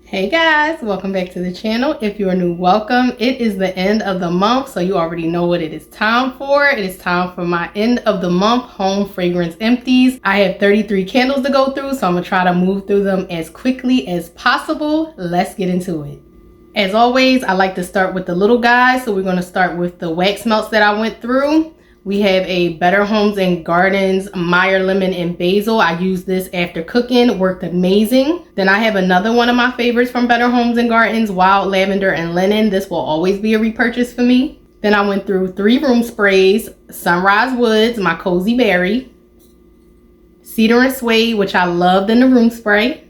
Hey guys, welcome back to the channel. If you are new, welcome. It is the end of the month, so you already know what it is time for. It is time for my end of the month home fragrance empties. I have 33 candles to go through, so I'm gonna try to move through them as quickly as possible. Let's get into it. As always, I like to start with the little guys, so we're gonna start with the wax melts that I went through. We have a Better Homes and Gardens Meyer Lemon and Basil. I used this after cooking, worked amazing. Then I have another one of my favorites from Better Homes and Gardens, Wild Lavender and Linen. This will always be a repurchase for me. Then I went through 3 room sprays, Sunrise Woods, my Cozy Berry, Cedar and Suede, which I loved in the room spray,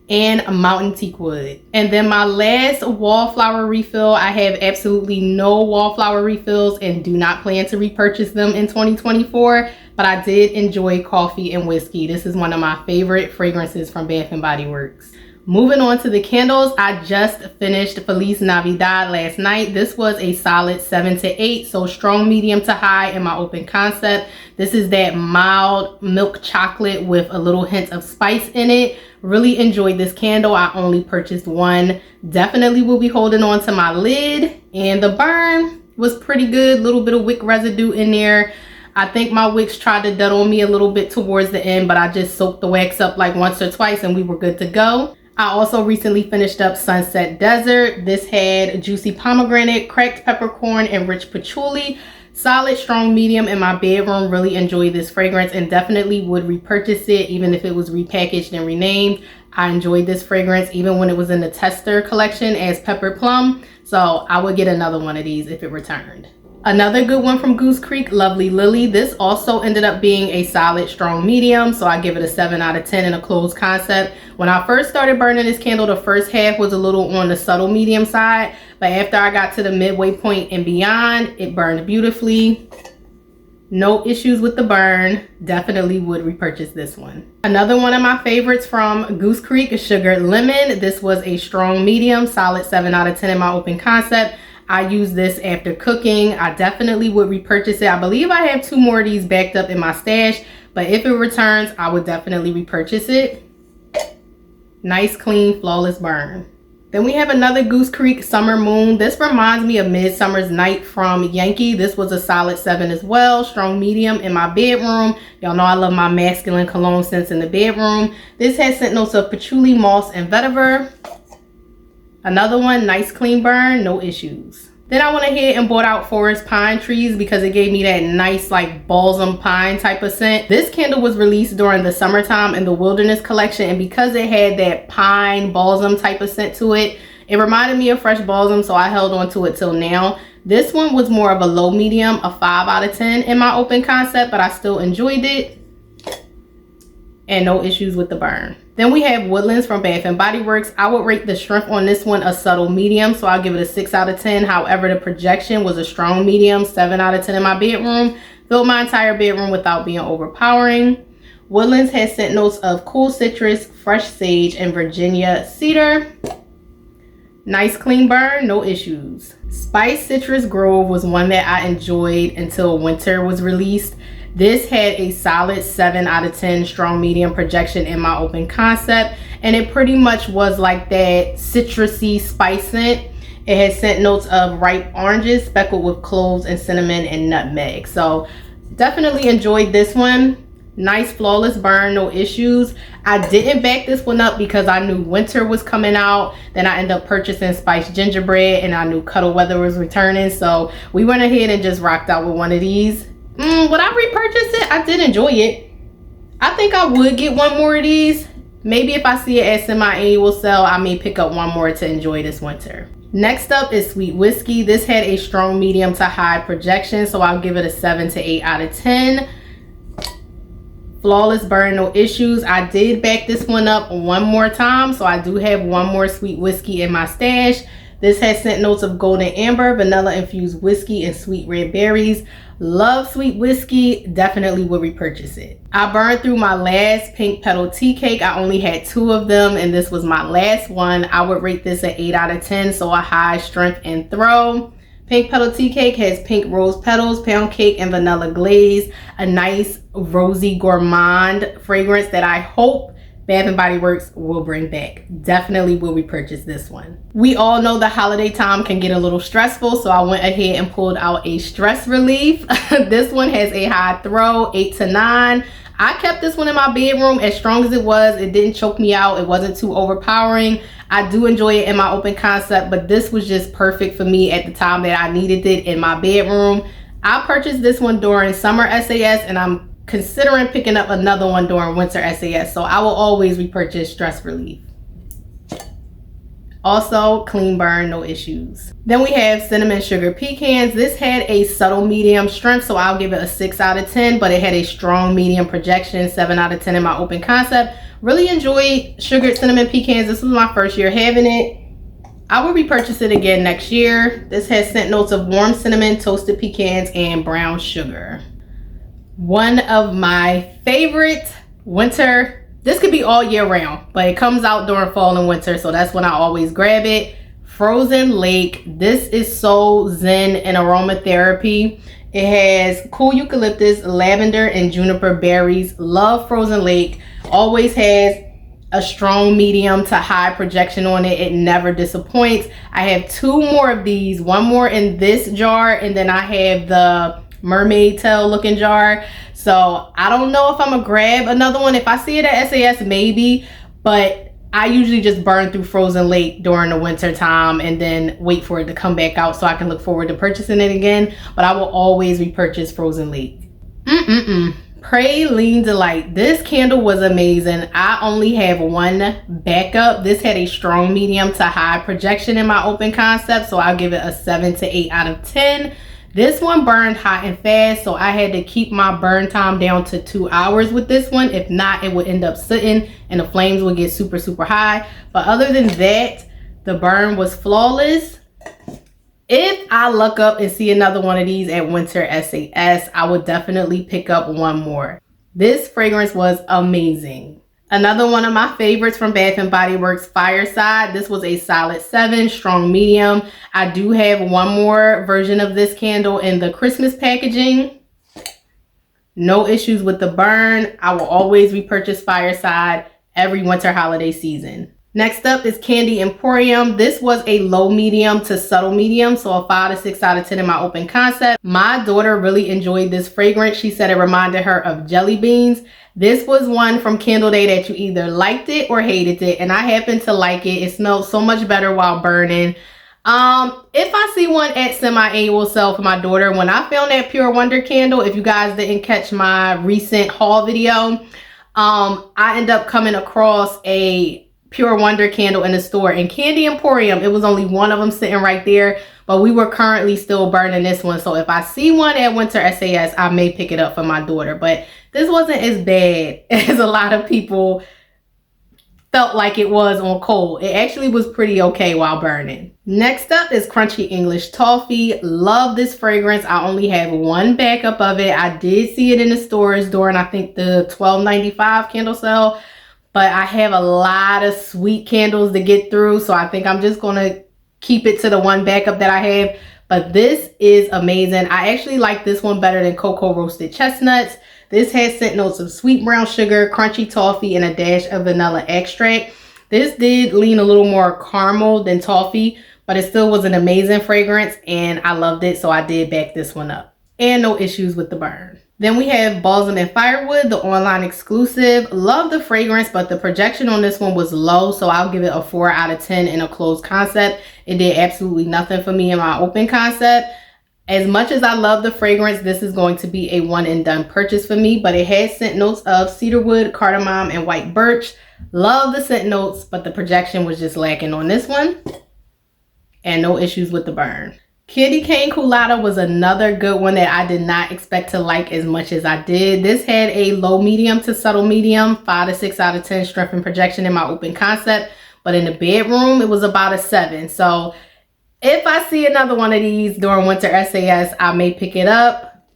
and a Mountain Teak Wood. And then my last wallflower refill, I have absolutely no wallflower refills and do not plan to repurchase them in 2024, but I did enjoy Coffee and Whiskey. This is one of my favorite fragrances from Bath & Body Works. Moving on to the candles, I just finished Feliz Navidad last night. This was a solid 7 to 8, so strong, medium to high in my open concept. This is that mild milk chocolate with a little hint of spice in it. Really enjoyed this candle. I only purchased one. Definitely will be holding on to my lid. And the burn was pretty good. Little bit of wick residue in there. I think my wicks tried to dead on me a little bit towards the end, but I just soaked the wax up like once or twice and we were good to go. I also recently finished up Sunset Desert. This had juicy pomegranate, cracked peppercorn, and rich patchouli. Solid, strong, medium in my bedroom. Really enjoyed this fragrance and definitely would repurchase it even if it was repackaged and renamed. I enjoyed this fragrance even when it was in the tester collection as Pepper Plum. So I would get another one of these if it returned. Another good one from Goose Creek, Lovely Lily. This also ended up being a solid, strong medium, so I give it a 7 out of 10 in a closed concept. When I first started burning this candle, the first half was a little on the subtle medium side, but after I got to the midway point and beyond, it burned beautifully. No issues with the burn. Definitely would repurchase this one. Another one of my favorites from Goose Creek is Sugar Lemon. This was a strong medium, solid 7 out of 10 in my open concept. I use this after cooking. I definitely would repurchase it. I believe I have 2 more of these backed up in my stash, but if it returns, I would definitely repurchase it. Nice, clean, flawless burn. Then we have another Goose Creek Summer Moon. This reminds me of Midsummer's Night from Yankee. This was a solid 7 as well. Strong medium in my bedroom. Y'all know I love my masculine cologne scents in the bedroom. This has scent notes of patchouli, moss, and vetiver. Another one, nice clean burn, no issues. Then I went ahead and bought out Forest Pine Trees because it gave me that nice like balsam pine type of scent. This candle was released during the summertime in the Wilderness collection, and because it had that pine balsam type of scent to it, it reminded me of fresh balsam, so I held on to it till now. This one was more of a low medium, a 5 out of 10 in my open concept, but I still enjoyed it. And no issues with the burn. Then we have Woodlands from Bath & Body Works. I would rate the strength on this one a subtle medium, so I'll give it a 6 out of 10. However, the projection was a strong medium, 7 out of 10 in my bedroom. Filled my entire bedroom without being overpowering. Woodlands has scent notes of cool citrus, fresh sage, and Virginia cedar. Nice clean burn, no issues. Spice Citrus Grove was one that I enjoyed until winter was released. This had a solid 7 out of 10 strong medium projection in my open concept, and it pretty much was like that citrusy spice scent. It had scent notes of ripe oranges speckled with cloves and cinnamon and nutmeg. So definitely enjoyed this one. Nice flawless burn, no issues. I didn't back this one up because I knew winter was coming out. Then I ended up purchasing Spiced Gingerbread, and I knew Cuddle Weather was returning, so we went ahead and just rocked out with one of these. Would I repurchase it? I did enjoy it. I think I would get one more of these. Maybe if I see it at semi-annual sale, I may pick up one more to enjoy this winter. Next up is Sweet Whiskey. This had a strong medium to high projection, so I'll give it a 7 to 8 out of 10. Flawless burn, no issues. I did back this one up one more time, so I do have one more Sweet Whiskey in my stash. This has scent notes of golden amber, vanilla infused whiskey, and sweet red berries. Love Sweet Whiskey, definitely would repurchase it. I burned through my last pink petal tea cake. I only had 2 of them, and this was my last one. I would rate this an 8 out of 10, so a high strength and throw. Pink petal tea cake has pink rose petals, pound cake, and vanilla glaze. A nice rosy gourmand fragrance that I hope Bath & Body Works will bring back. Definitely will repurchase this one. We all know the holiday time can get a little stressful, so I went ahead and pulled out a stress relief. This one has a high throw, 8 to 9. I kept this one in my bedroom as strong as it was. It didn't choke me out. It wasn't too overpowering. I do enjoy it in my open concept, but this was just perfect for me at the time that I needed it in my bedroom. I purchased this one during summer SAS, and I'm considering picking up another one during winter SAS, so I will always repurchase stress relief. Also, clean burn, no issues. Then we have cinnamon sugar pecans. This had a subtle medium strength, so I'll give it a 6 out of 10, but it had a strong medium projection, 7 out of 10 in my open concept. Really enjoyed sugared cinnamon pecans. This was my first year having it. I will repurchase it again next year. This has scent notes of warm cinnamon, toasted pecans, and brown sugar. One of my favorite winter, this could be all year round, but it comes out during fall and winter, so that's when I always grab it. Frozen Lake. This is so zen and aromatherapy. It has cool eucalyptus, lavender, and juniper berries. Love Frozen Lake. Always has a strong medium to high projection on it. It never disappoints. I have 2 more of these, one more in this jar, and then I have the mermaid tail looking jar. So I don't know if I'm gonna grab another one. If I see it at SAS, maybe, but I usually just burn through Frozen Lake during the winter time and then wait for it to come back out so I can look forward to purchasing it again. But I will always repurchase Frozen Lake. Praline Delight. This candle was amazing. I only have one backup. This had a strong medium to high projection in my open concept, so I'll give it a 7 to 8 out of 10. This one burned hot and fast, so I had to keep my burn time down to 2 hours with this one. If not, it would end up sitting and the flames would get super, super high. But other than that, the burn was flawless. If I look up and see another one of these at winter SAS, I would definitely pick up one more. This fragrance was amazing. Another one of my favorites from Bath & Body Works, Fireside. This was a solid 7, strong medium. I do have one more version of this candle in the Christmas packaging. No issues with the burn. I will always repurchase Fireside every winter holiday season. Next up is Candy Emporium. This was a low medium to subtle medium, so a 5 to 6 out of 10 in my open concept. My daughter really enjoyed this fragrance. She said it reminded her of jelly beans. This was one from Candle Day that you either liked it or hated it, and I happen to like it. It smells so much better while burning. If I see one at semi-annual sale for my daughter, when I found that Pure Wonder candle, if you guys didn't catch my recent haul video, I ended up coming across a Pure Wonder candle in the store, and Candy Emporium, it was only one of them sitting right there, but we were currently still burning this one. So if I see one at winter SAS, I may pick it up for my daughter, but this wasn't as bad as a lot of people felt like it was on cold. It actually was pretty okay while burning. Next up is Crunchy English Toffee. Love this fragrance. I only have one backup of it. I did see it in the stores during, I think, the $12.95 candle sale, but I have a lot of sweet candles to get through, so I think I'm just gonna keep it to the one backup that I have. But this is amazing. I actually like this one better than Cocoa Roasted Chestnuts. This has scent notes of sweet brown sugar, crunchy toffee, and a dash of vanilla extract. This did lean a little more caramel than toffee, but it still was an amazing fragrance, and I loved it, so I did back this one up. And no issues with the burn. Then we have Balsam and Firewood, the online exclusive. Love the fragrance, but the projection on this one was low, so I'll give it a 4 out of 10 in a closed concept. It did absolutely nothing for me in my open concept. As much as I love the fragrance, this is going to be a one and done purchase for me, but it has scent notes of cedarwood, cardamom, and white birch. Love the scent notes, but the projection was just lacking on this one. And no issues with the burn. Candy Cane Colada was another good one that I did not expect to like as much as I did. This had a low medium to subtle medium, 5 to 6 out of 10 strength and projection in my open concept, but in the bedroom, it was about a 7. So if I see another one of these during winter SAS, I may pick it up.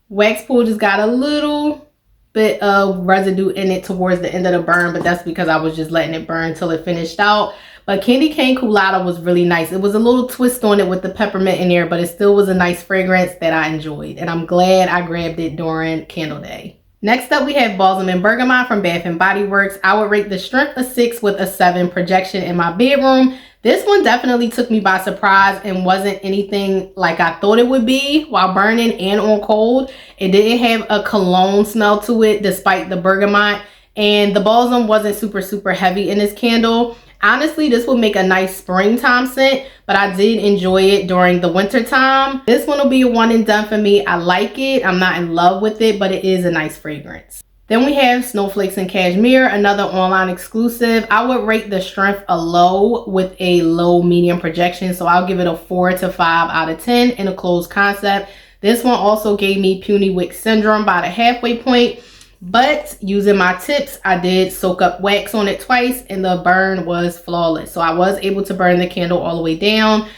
Wax Pool just got a little bit of residue in it towards the end of the burn, but that's because I was just letting it burn till it finished out. But Candy Cane Colada was really nice. It was a little twist on it with the peppermint in there, but it still was a nice fragrance that I enjoyed. And I'm glad I grabbed it during Candle Day. Next up, we have Balsam and Bergamot from Bath and Body Works. I would rate the strength a 6 with a 7 projection in my bedroom. This one definitely took me by surprise and wasn't anything like I thought it would be while burning and on cold. It didn't have a cologne smell to it despite the bergamot, and the balsam wasn't super heavy in this candle. Honestly, this will make a nice springtime scent, but I did enjoy it during the winter time. This one will be a one and done for me. I like it. I'm not in love with it, but it is a nice fragrance. Then we have Snowflakes and Cashmere, another online exclusive. I would rate the strength a low with a low medium projection, so I'll give it a 4 to 5 out of 10 in a closed concept. This one also gave me puny wick syndrome by the halfway point, but using my tips, I did soak up wax on it twice and the burn was flawless. So I was able to burn the candle all the way down.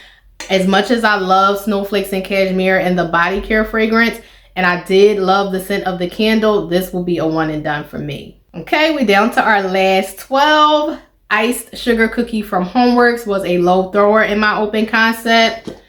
As much as I love Snowflakes and Cashmere and the body care fragrance, and I did love the scent of the candle, this will be a one and done for me. Okay, we're down to our last 12. Iced Sugar Cookie from Homeworks was a low thrower in my open concept.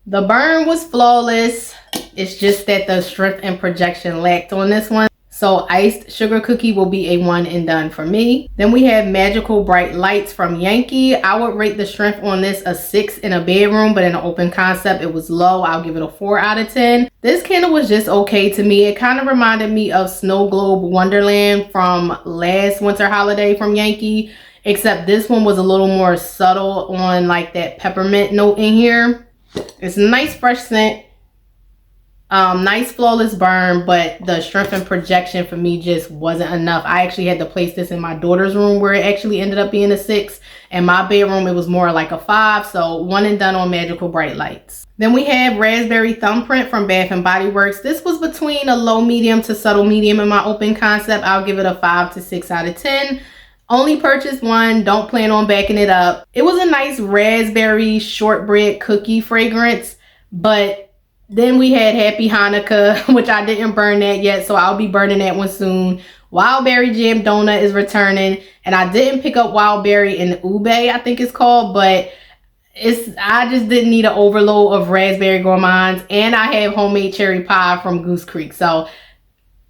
The burn was flawless. It's just that the strength and projection lacked on this one. So Iced Sugar Cookie will be a one and done for me. Then we have Magical Bright Lights from Yankee. I would rate the strength on this a 6 in a bedroom, but in an open concept, it was low. I'll give it a 4 out of 10. This candle was just okay to me. It kind of reminded me of Snow Globe Wonderland from last winter holiday from Yankee, except this one was a little more subtle on like that peppermint note in here. It's a nice fresh scent. Nice flawless burn, but the strength and projection for me just wasn't enough. I actually had to place this in my daughter's room where it actually ended up being a 6. In my bedroom, it was more like a 5. So one and done on Magical Bright Lights. Then we have Raspberry Thumbprint from Bath and Body Works. This was between a low medium to subtle medium in my open concept. I'll give it a 5 to 6 out of 10. Only purchased one, don't plan on backing it up. It was a nice raspberry shortbread cookie fragrance, but then we had Happy Hanukkah, which I didn't burn that yet, so I'll be burning that one soon. Wild Berry Jam Donut is returning, and I didn't pick up Wild Berry and Ube, I think it's called, but I just didn't need an overload of raspberry gourmands, and I have homemade cherry pie from Goose Creek, so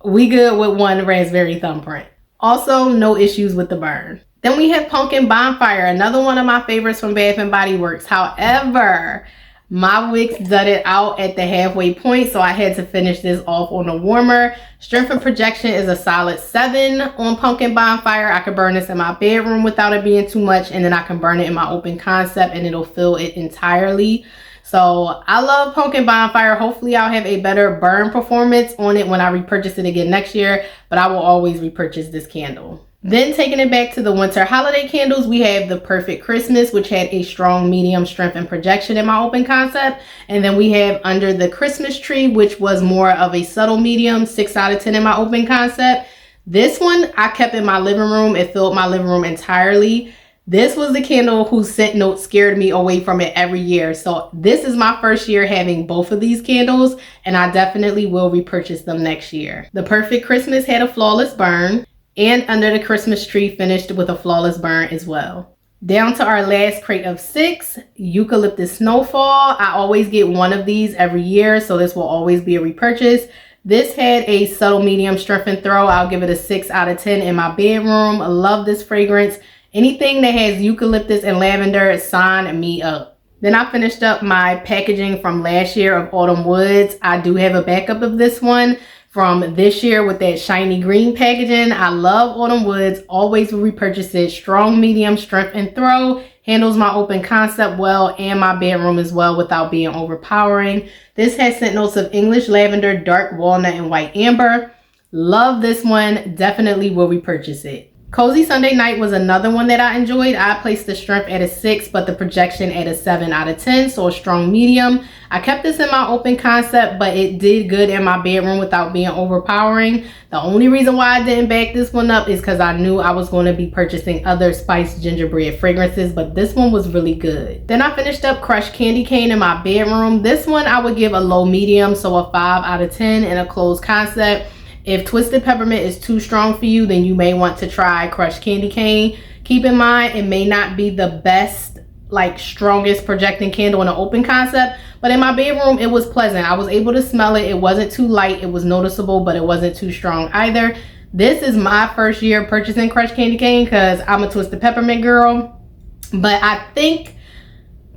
we good with one Raspberry Thumbprint. Also, no issues with the burn. Then we have Pumpkin Bonfire, another one of my favorites from Bath and Body Works. However, my wicks dudded out at the halfway point, so I had to finish this off on a warmer. Strength and projection is a solid 7 on Pumpkin Bonfire. I could burn this in my bedroom without it being too much, and then I can burn it in my open concept and it'll fill it entirely. So I love Pumpkin Bonfire. Hopefully I'll have a better burn performance on it when I repurchase it again next year, but I will always repurchase this candle. Then taking it back to the winter holiday candles, we have the Perfect Christmas, which had a strong medium strength and projection in my open concept. And then we have Under the Christmas Tree, which was more of a subtle medium, 6 out of 10 in my open concept. This one I kept in my living room. It filled my living room entirely. This was the candle whose scent note scared me away from it every year. So this is my first year having both of these candles, and I definitely will repurchase them next year. The Perfect Christmas had a flawless burn, and Under the Christmas Tree finished with a flawless burn as well. Down to our last crate of 6, Eucalyptus Snowfall. I always get one of these every year, so this will always be a repurchase. This had a subtle medium strength and throw. I'll give it a 6 out of 10 in my bedroom. I love this fragrance. Anything that has eucalyptus and lavender, sign me up. Then I finished up my packaging from last year of Autumn Woods. I do have a backup of this one from this year with that shiny green packaging. I love Autumn Woods, always will repurchase it. Strong medium strength and throw, handles my open concept well and my bedroom as well without being overpowering. This has scent notes of English lavender, dark walnut, and white amber. Love this one, definitely will repurchase it. Cozy Sunday Night was another one that I enjoyed. I placed the strength at a 6, but the projection at a 7 out of 10, so a strong medium. I kept this in my open concept, but it did good in my bedroom without being overpowering. The only reason why I didn't back this one up is because I knew I was going to be purchasing other spiced gingerbread fragrances, but this one was really good. Then I finished up Crushed Candy Cane in my bedroom. This one I would give a low medium, so a 5 out of 10 in a closed concept. If Twisted Peppermint is too strong for you, then you may want to try Crushed Candy Cane. Keep in mind, it may not be the best like strongest projecting candle in an open concept, but in my bedroom it was pleasant. I was able to smell it. It wasn't too light, it was noticeable, but it wasn't too strong either. This is my first year purchasing crushed candy cane because I'm a Twisted Peppermint girl, but I think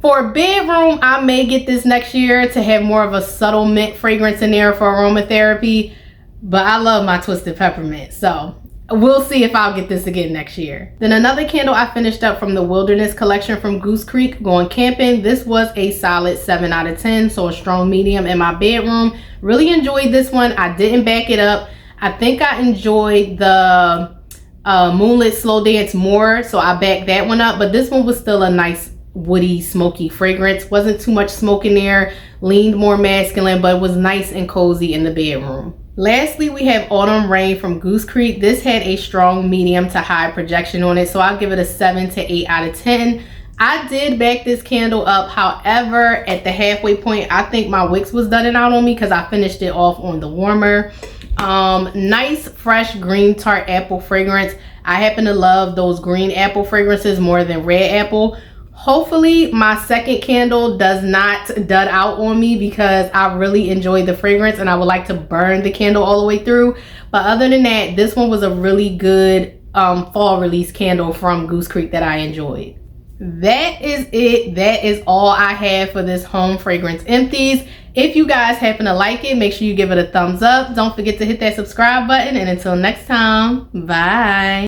for a bedroom I may get this next year to have more of a subtle mint fragrance in there for aromatherapy, but I love my Twisted Peppermint, so we'll see if I'll get this again next year. Then another candle I finished up from the Wilderness collection from Goose Creek, Going Camping. This was a solid 7 out of 10, so a strong medium in my bedroom. Really enjoyed this one. I didn't back it up. I think I enjoyed the Moonlit Slow Dance more, so I backed that one up, but this one was still a nice woody smoky fragrance. Wasn't too much smoke in there, leaned more masculine, but it was nice and cozy in the bedroom. Lastly, we have Autumn Rain from Goose Creek. This had a strong medium to high projection on it, so I'll give it a 7 to 8 out of 10. I did back this candle up, however, at the halfway point, I think my wicks was dunning out on me because I finished it off on the warmer. Nice fresh green tart apple fragrance. I happen to love those green apple fragrances more than red apple. Hopefully my second candle does not dud out on me because I really enjoyed the fragrance and I would like to burn the candle all the way through. But other than that, this one was a really good fall release candle from Goose Creek that I enjoyed. That is it. That is all I have for this home fragrance empties. If you guys happen to like it, make sure you give it a thumbs up. Don't forget to hit that subscribe button, and until next time, bye.